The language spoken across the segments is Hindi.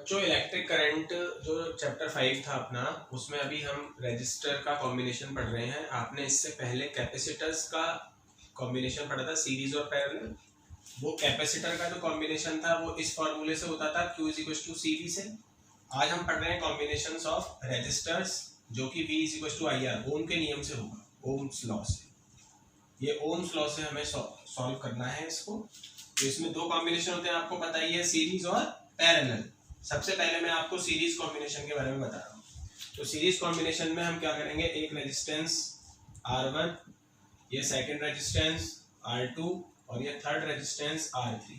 बच्चों इलेक्ट्रिक करंट जो चैप्टर 5 था अपना, उसमें अभी हम रेजिस्टर का कॉम्बिनेशन पढ़ रहे हैं। आपने इससे पहले कैपेसिटर्स का कॉम्बिनेशन पढ़ा था, सीरीज और पैरेलल। वो कैपेसिटर का जो कॉम्बिनेशन था वो इस फॉर्मूले से होता था, Q = CV से। आज हम पढ़ रहे हैं कॉम्बिनेशंस ऑफ रेजिस्टर्स, जो कि V = IR, ओम के नियम से होगा, ओम्स लॉ से। ये ओम्स लॉ से हमें सॉल्व करना है इसको। तो इसमें दो कॉम्बिनेशन होते हैं, आपको पता ही है, सीरीज और पैरेलल। सबसे पहले मैं आपको सीरीज कॉम्बिनेशन के बारे में बता रहा हूँ। तो सीरीज कॉम्बिनेशन में हम क्या करेंगे, एक रेजिस्टेंस R1, ये सेकंड रेजिस्टेंस R2 और ये थर्ड रेजिस्टेंस R3,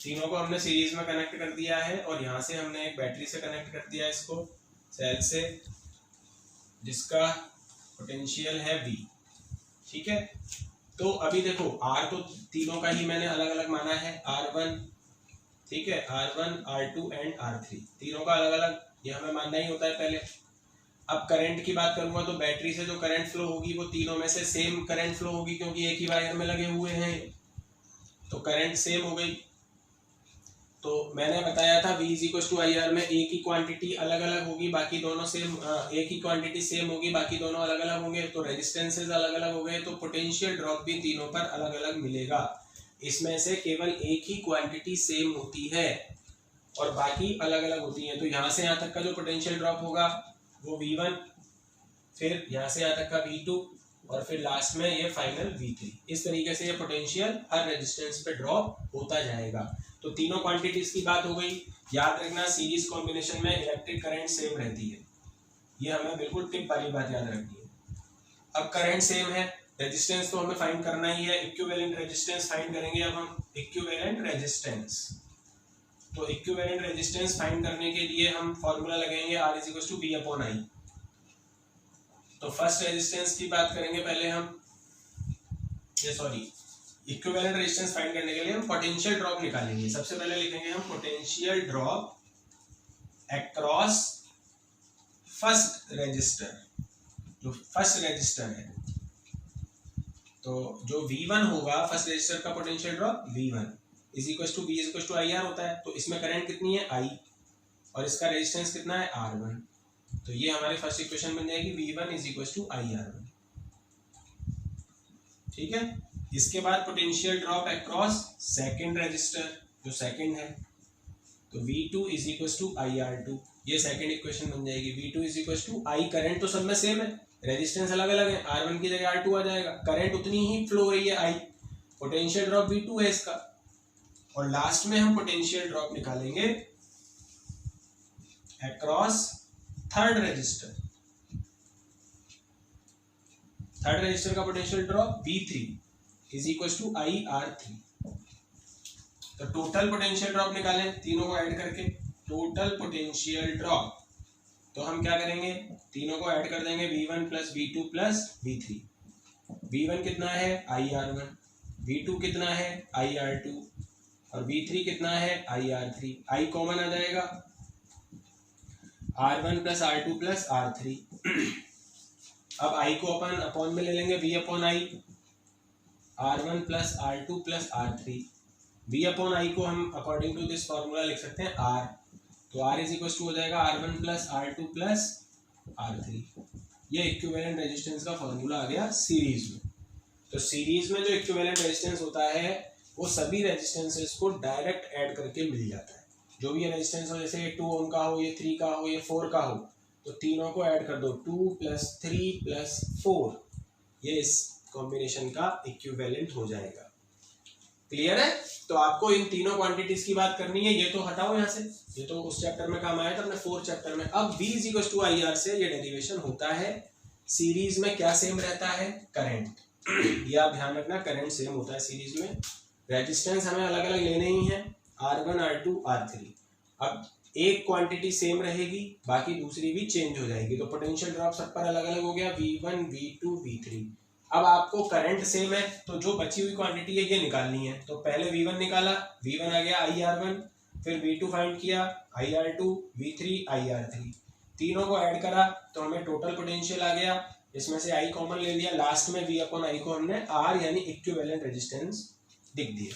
तीनों को हमने सीरीज में कनेक्ट कर दिया है। और यहाँ से हमने एक बैटरी से कनेक्ट कर दिया इसको, सेल से, जिसका पोटेंशियल है V। ठीक है, तो अभी देखो R तो तीनों का ही मैंने अलग अलग माना है, R1, ठीक है, R1, R2 एंड R3, तीनों का अलग अलग ये हमें मानना ही होता है पहले। अब करंट की बात करूंगा तो बैटरी से जो करंट फ्लो होगी वो तीनों में से सेम करंट फ्लो होगी, क्योंकि एक ही वायर में लगे हुए हैं, तो करंट सेम हो गई। तो मैंने बताया था V = IR में एक ही क्वांटिटी अलग अलग होगी, बाकी दोनों सेम, एक ही क्वांटिटी सेम होगी, बाकी दोनों अलग अलग होंगे। तो रेजिस्टेंसेस अलग अलग हो गए, तो पोटेंशियल ड्रॉप भी तीनों पर अलग अलग मिलेगा। इसमें से केवल एक ही क्वांटिटी सेम होती है और बाकी अलग अलग होती है। तो यहाँ से यहाँ तक का जो पोटेंशियल ड्रॉप होगा वो V1, फिर यहाँ से यहाँ तक का V2 और फिर लास्ट में ये फाइनल V3। इस तरीके से ये पोटेंशियल हर रेजिस्टेंस पे ड्रॉप होता जाएगा। तो तीनों क्वांटिटीज की बात हो गई। याद रखना, सीरीज कॉम्बिनेशन में इलेक्ट्रिक करंट सेम रहती है, ये हमें बिल्कुल टिप वाली बात याद रखनी है। अब करंट सेम है, रेजिस्टेंस तो हमें फाइंड करना ही है, इक्विवेलेंट रेजिस्टेंस फाइंड करेंगे। अब हम इक्विवेलेंट रेजिस्टेंस, तो इक्विवेलेंट रेजिस्टेंस फाइंड करने के लिए हम फॉर्मूला लगाएंगे R = V/I। तो फर्स्ट रेजिस्टेंस की बात करेंगे पहले हम, इक्विवेलेंट रेजिस्टेंस फाइंड करने के लिए हम पोटेंशियल ड्रॉप निकालेंगे। सबसे पहले लिखेंगे हम potential drop across first resistor, जो फर्स्ट रेजिस्टर है। तो जो V1 होगा, फर्स्ट रेजिस्टर का potential drop V1 = V = IR होता है। तो इसमें करंट कितनी है, I, और इसका रेजिस्टेंस कितना है, R1। तो ये हमारी फर्स्ट इक्वेशन बन जाएगी, V1 = IR1। ठीक है, इसके बाद potential drop across second resistor, जो सेकंड है, तो V2 = IR2। ये सेकंड इक्वेशन बन जाएगी, V2 = I। करंट तो सब में सेम है, रेजिस्टेंस अलग अलग है, R1 की जगह R2 आ जाएगा, करंट उतनी ही फ्लो हो रही है I, पोटेंशियल ड्रॉप V2 है इसका। और लास्ट में हम पोटेंशियल ड्रॉप निकालेंगे across third resistor. Third resistor का पोटेंशियल ड्रॉप V3 = IR3। तो टोटल पोटेंशियल ड्रॉप निकालें तीनों को ऐड करके, टोटल पोटेंशियल ड्रॉप। तो हम क्या करेंगे, तीनों को ऐड कर देंगे, V1 + V2 + V3। V1 कितना है, IR1, V2 कितना है, IR2, और V3 कितना है, IR3। I कॉमन आ जाएगा, R1 + R2 + R3। अब I को अपॉन में ले लेंगे, V/I, R1 + R2 + R3। V/I को हम अकॉर्डिंग टू दिस फॉर्मूला लिख सकते हैं R। तो R = हो जाएगा R1 + R2 + R3। ये इक्विवेलेंट रेजिस्टेंस का फॉर्मूला आ गया सीरीज में। तो सीरीज में जो इक्विवेलेंट रेजिस्टेंस होता है वो सभी रेजिस्टेंसेस को डायरेक्ट ऐड करके मिल जाता है। जो भी रेजिस्टेंस हो, जैसे ये 2 ओम का हो, ये 3 का हो, ये 4 का हो, तो तीनों को ऐड कर दो, 2 + 3 + 4, ये इस कॉम्बिनेशन का इक्विवेलेंट हो जाएगा। क्लियर है? तो आपको इन तीनों क्वांटिटीज की बात करनी है। ये तो हटाओ यहाँ से, ये तो उस चैप्टर में काम आया था अपने 4th चैप्टर में। अब V = IR से ये डेरिवेशन होता है। सीरीज में क्या सेम रहता है, करंट। ये आप ध्यान रखना, करंट सेम होता है सीरीज में। रेजिस्टेंस हमें अलग अलग लेने ही है, R1, R2, R3। अब एक क्वांटिटी सेम रहेगी, बाकी दूसरी भी चेंज हो जाएगी। तो पोटेंशियल ड्रॉप सब पर अलग अलग हो गया, V1, V2, V3। अब आपको करंट सेम है, तो जो बची हुई क्वांटिटी है ये निकालनी है। तो पहले V1 निकाला, V1 आ गया IR1, फिर V2 फाइंड किया, IR2, V3, IR3। तीनों को ऐड करा तो हमें टोटल पोटेंशियल आ गया। इसमें से I कॉमन ले लिया, लास्ट में V/I को हमने R यानी इक्विवेलेंट रेजिस्टेंस लिख दिया।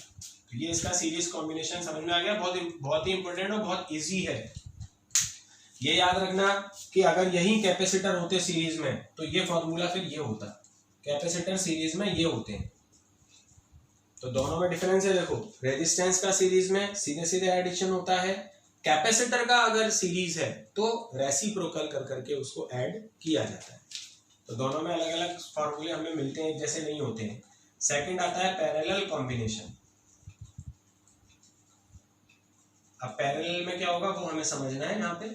तो ये इसका सीरीज कॉम्बिनेशन समझ में आ गया। बहुत ही इंपॉर्टेंट और बहुत इजी है। ये याद रखना कि अगर यही कैपेसिटर होते सीरीज में तो ये फॉर्मूला फिर ये होता, कैपेसिटर सीरीज में ये होते हैं। तो दोनों में डिफरेंस है। देखो रेजिस्टेंस का सीरीज में सीधे सीधे एडिशन होता है, कैपेसिटर का अगर सीरीज है तो रेसिप्रोकल कर करके उसको ऐड किया जाता है। तो दोनों में अलग अलग फॉर्मूले हमें मिलते हैं, जैसे नहीं होते हैं। सेकंड आता है पैरेलल कॉम्बिनेशन। अब पैरेलल में क्या होगा वो हमें समझना है। यहाँ पे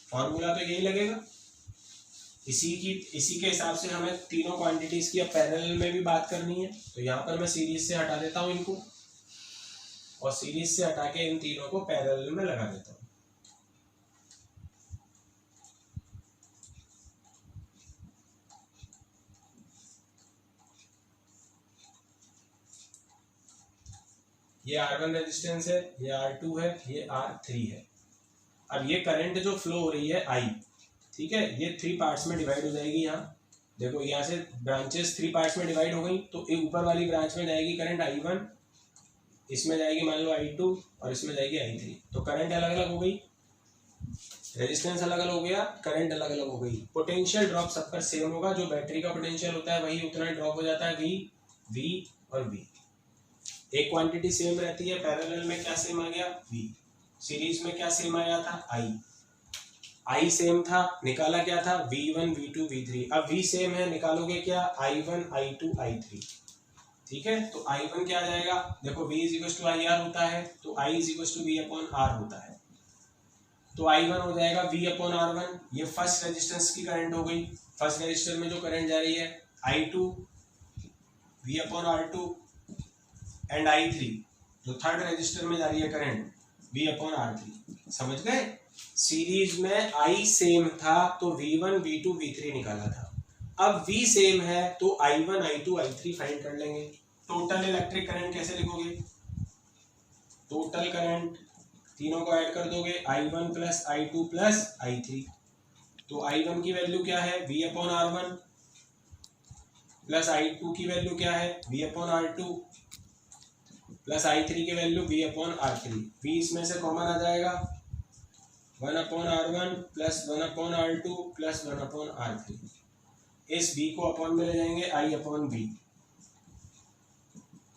फॉर्मूला तो यही लगेगा, इसी के हिसाब से हमें तीनों क्वांटिटीज की अब पैरेलल में भी बात करनी है। तो यहाँ पर मैं सीरीज से हटा देता हूँ इनको, और सीरीज से हटा के इन तीनों को पैरेलल में लगा देता हूँ। ये R1 रेजिस्टेंस है, ये R2 है, ये R3 है। अब ये करंट जो फ्लो हो रही है I, ठीक है, ये 3 पार्ट्स में डिवाइड हो जाएगी। यहाँ देखो यहाँ से ब्रांचेस 3 पार्ट्स में डिवाइड हो गई, तो एक ऊपर वाली ब्रांच में जाएगी करंट I1, इसमें जाएगी मान लो I2 और इसमें जाएगी I3। तो करंट अलग अलग हो गई, रेजिस्टेंस अलग अलग हो गया, करंट अलग अलग हो गई। पोटेंशियल ड्रॉप सब पर सेम होगा, जो बैटरी का पोटेंशियल होता है वही उतना ड्रॉप हो जाता है, V और V। एक क्वांटिटी सेम रहती है। पैरेलल में क्या सेम आ गया, V। सीरीज में क्या सेम आया था, I सेम था, निकाला क्या था, V1 V2 V3। अब V सेम है, निकालोगे क्या, I1 I2 I3। ठीक है, तो I1 क्या आ जाएगा, देखो V = IR होता है, तो I = V/R होता है। तो I1 हो जाएगा V/R1। ये फर्स्ट रेजिस्टेंस की करंट हो गई, फर्स्ट रजिस्टर में जो करंट जा रही है। I2 V/R2 एंड I3 जो थर्ड रजिस्टर में जा रही है करंट, V/R3। समझ गए। सीरीज में I सेम था तो V1 V2 V3 निकाला था। अब V सेम है तो I1 I2 I3 फाइंड कर लेंगे। टोटल इलेक्ट्रिक करंट कैसे लिखोगे, टोटल करंट तीनों को ऐड कर दोगे, I1 + I2 + I3। तो I1 की वैल्यू क्या है, V/R1, प्लस I2 की वैल्यू क्या है, V/R2, प्लस I3 की वैल्यू V/R3। V इसमें से कॉमन आ जाएगा, 1/R1 + 1/R2 + 1/R3। इस V को अपॉन में ले जाएंगे, I/V।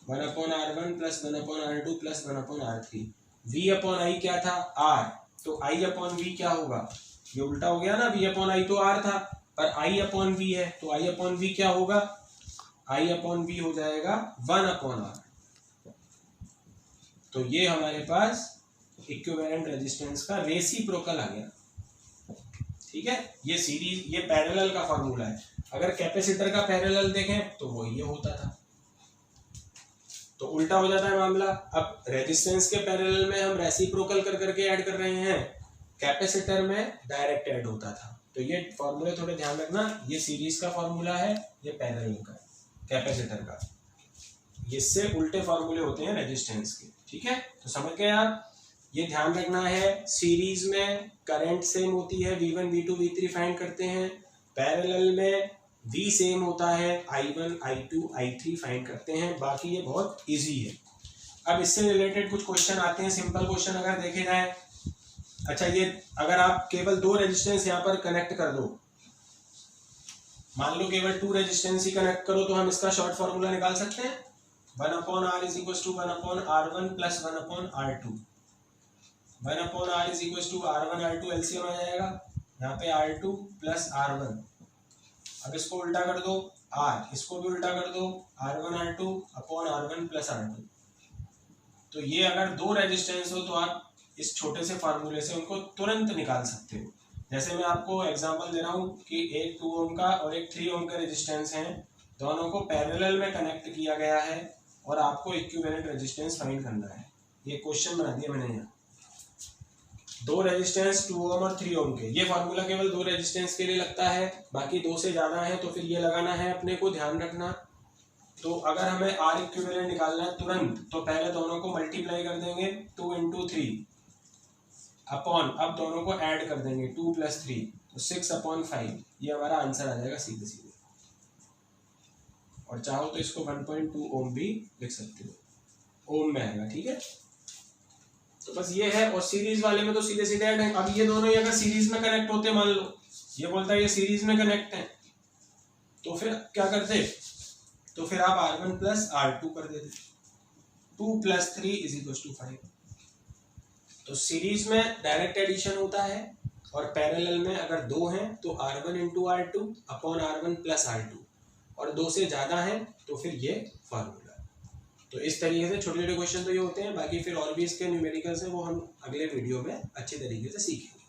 1/R1 + 1/R2 + 1/R3। V/I क्या था, R। तो I/V क्या होगा, ये उल्टा हो गया ना, V/I तो R था, पर I/V है, तो I/V क्या होगा, I/V हो जाएगा 1/R। तो ये हमारे पास इक्विवेलेंट रेजिस्टेंस का रेसिप्रोकल आ गया। ठीक है, ये सीरीज, ये पैरेलल का फॉर्मूला है। अगर कैपेसिटर का पैरेलल देखें तो वो ये होता था, तो उल्टा हो जाता है मामला। अब रेजिस्टेंस के पैरेलल में हम रेसिप्रोकल कर करके ऐड कर रहे हैं, कैपेसिटर में डायरेक्ट ऐड होता था। तो ये फॉर्मूले थोड़े ध्यान रखना, ये सीरीज का फॉर्मूला है, ये पैरेलल का, कैपेसिटर का। इससे उल्टे फॉर्मूले होते हैं रेजिस्टेंस के। ठीक है, तो समझ गए आप, ये ध्यान रखना है। सीरीज में करंट सेम होती है, V1 V2 V3 फाइंड करते हैं। पैरेलल में V सेम होता है, I1 I2 I3 फाइंड करते हैं। बाकी ये बहुत इजी है। अब इससे रिलेटेड कुछ क्वेश्चन आते हैं, सिंपल क्वेश्चन अगर देखे जाए। अच्छा, ये अगर आप केवल 2 रेजिस्टेंस यहाँ पर कनेक्ट कर दो, मान लो केवल 2 रेजिस्टेंस ही कनेक्ट करो, तो हम इसका शॉर्ट फॉर्मूला निकाल सकते हैं। 1/R = 1/R1 + 1/R2। 1/R = R1 R2 LCM आ जाएगा, यहाँ पे R2 + R1। अब इसको उल्टा कर दो, R, इसको भी उल्टा कर दो, R1 R2 / R1 + R2। तो ये अगर 2 रेजिस्टेंस हो तो आप इस छोटे से फार्मूले से उनको तुरंत निकाल सकते हो। जैसे मैं आपको एग्जांपल दे रहा हूँ कि एक 2 ओम का और एक 3 ओम का रेजिस्टेंस है, दोनों को पैरेलल में कनेक्ट किया गया है और आपको इक्विवेलेंट रेजिस्टेंस फाइंड करना है। ये क्वेश्चन बना दिया मैंने यहाँ। 2 रेजिस्टेंस 2 ओम और 3 ओम के, ये फार्मूला केवल 2 रेजिस्टेंस के लिए लगता है, बाकी 2 से ज़्यादा है तो फिर ये लगाना है अपने को, ध्यान रखना। तो अगर हमें R इक्विवेलेंट निकालना है तुरंत, तो पहले दोनों को मल्टीप्लाई कर देंगे, 2 × 3 अपॉन, अब दोनों को ऐड कर देंगे, 2 + 3, तो 6/5। ये हमारा आंसर आ जाएगा सीधे सीधे। और चाहो तो इसको 1.2 ओम भी लिख सकते हो, ओम में आएगा। ठीक है, तो बस ये है। और सीरीज वाले में तो सीधे सीधे ऐड है। अब ये दोनों ही अगर सीरीज में कनेक्ट होते, मान लो ये बोलता है ये सीरीज में कनेक्ट है, तो फिर क्या करते, तो फिर आप R1 प्लस R2 कर देते, 2 + 3 = 5। तो सीरीज में डायरेक्ट एडिशन होता है और पैरेलल में अगर दो हैं तो R1 × R2 upon R1 + R2, और दो से ज़्यादा हैं तो फिर ये फार्मूला। तो इस तरीके से छोटे छोटे क्वेश्चन तो ये होते हैं। बाकी फिर और भी इसके न्यूमेरिकल्स हैं, वो हम अगले वीडियो में अच्छे तरीके से सीखेंगे।